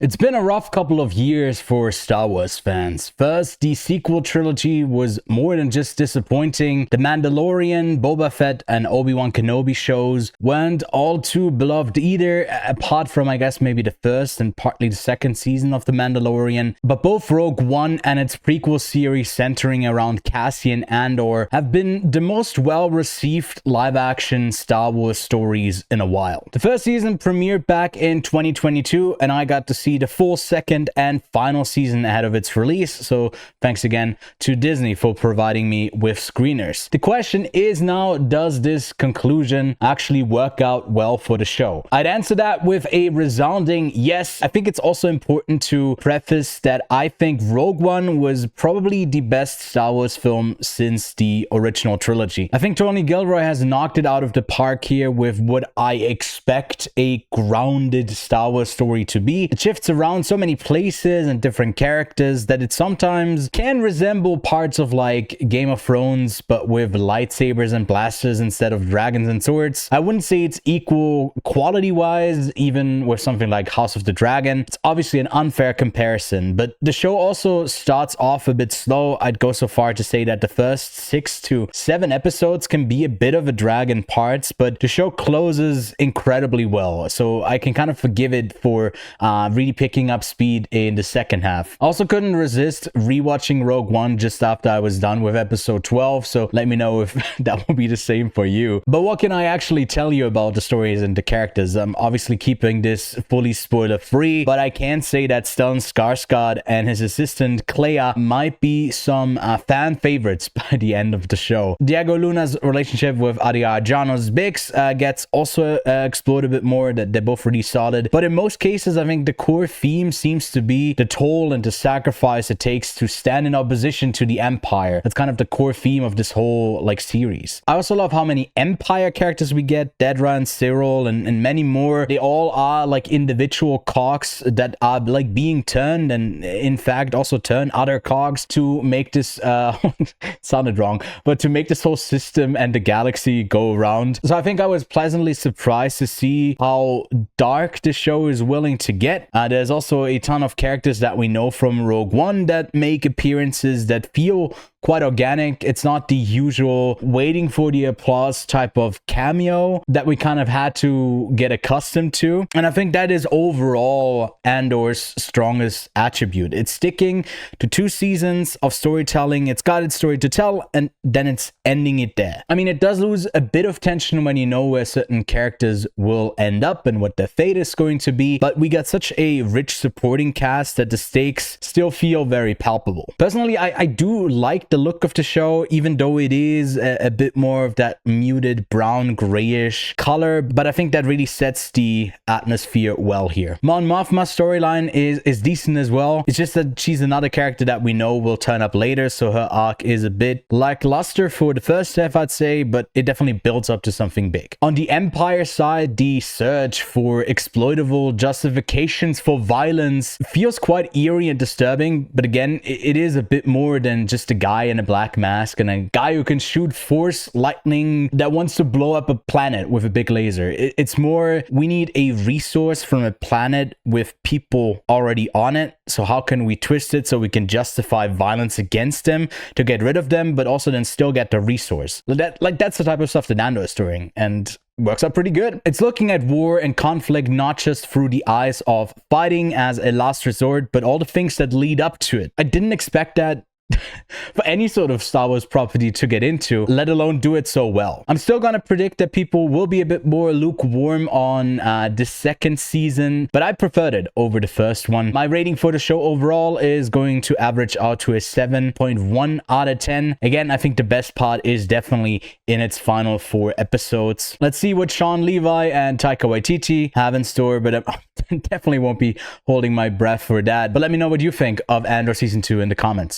It's been a rough couple of years for Star Wars fans. First, the sequel trilogy was more than just disappointing. The Mandalorian, Boba Fett, and Obi-Wan Kenobi shows weren't all too beloved either, apart from, I guess, maybe the first and partly the second season of The Mandalorian. But both Rogue One and its prequel series centering around Cassian Andor have been the most well-received live-action Star Wars stories in a while. The first season premiered back in 2022, and I got to see the full second and final season ahead of its release, so thanks again to Disney for providing me with screeners. The question is now, does this conclusion actually work out well for the show? I'd answer that with a resounding yes. I think it's also important to preface that I think Rogue One was probably the best Star Wars film since the original trilogy. I think Tony Gilroy has knocked it out of the park here with what I expect a grounded Star Wars story to be. It shifts around so many places and different characters that it sometimes can resemble parts of like Game of Thrones, but with lightsabers and blasters instead of dragons and swords. I wouldn't say it's equal quality wise, even with something like House of the Dragon. It's obviously an unfair comparison, but the show also starts off a bit slow. I'd go so far to say that the first 6 to 7 episodes can be a bit of a drag in parts, but the show closes incredibly well, so I can kind of forgive it for really picking up speed in the second half. Also couldn't resist rewatching Rogue One just after I was done with episode 12, so let me know if that will be the same for you. But what can I actually tell you about the stories and the characters? I'm obviously keeping this fully spoiler free, but I can say that Stellan Skarsgård and his assistant Clea might be some fan favorites by the end of the show. Diego Luna's relationship with Adriano's Bix gets also explored a bit more. That they're both really solid, but in most cases I think the core theme seems to be the toll and the sacrifice it takes to stand in opposition to the Empire. That's kind of the core theme of this whole like series. I also love how many Empire characters we get. Dedra and Cyril and many more. They all are like individual cogs that are like being turned, and in fact also turn other cogs to make this sounded wrong, but to make this whole system and the galaxy go around. So I think I was pleasantly surprised to see how dark the show is willing to get. There's also a ton of characters that we know from Rogue One that make appearances that feel quite organic. It's not the usual waiting for the applause type of cameo that we kind of had to get accustomed to. And I think that is overall Andor's strongest attribute. It's sticking to 2 seasons of storytelling. It's got its story to tell, and then it's ending it there. I mean, it does lose a bit of tension when you know where certain characters will end up and what their fate is going to be, but we got such a rich supporting cast that the stakes still feel very palpable. Personally, I do like the look of the show, even though it is a bit more of that muted brown grayish color, but I think that really sets the atmosphere well here. Mon Mothma's storyline is decent as well. It's just that she's another character that we know will turn up later, so her arc is a bit lackluster for the first half, I'd say, but it definitely builds up to something big. On the Empire side, the search for exploitable justifications for violence feels quite eerie and disturbing, but again, it is a bit more than just a guy in a black mask and a guy who can shoot force lightning that wants to blow up a planet with a big laser. It's more, we need a resource from a planet with people already on it, so how can we twist it so we can justify violence against them to get rid of them, but also then still get the resource. That's the type of stuff that Andor is doing, and works out pretty good. It's looking at war and conflict not just through the eyes of fighting as a last resort, but all the things that lead up to it. I didn't expect that for any sort of Star Wars property to get into, let alone do it so well. I'm still gonna predict that people will be a bit more lukewarm on the second season, but I preferred it over the first one. My rating for the show overall is going to average out to a 7.1 out of 10. Again, I think the best part is definitely in its final 4 episodes. Let's see what Sean Levi and Taika Waititi have in store, but I definitely won't be holding my breath for that. But let me know what you think of Andor Season 2 in the comments.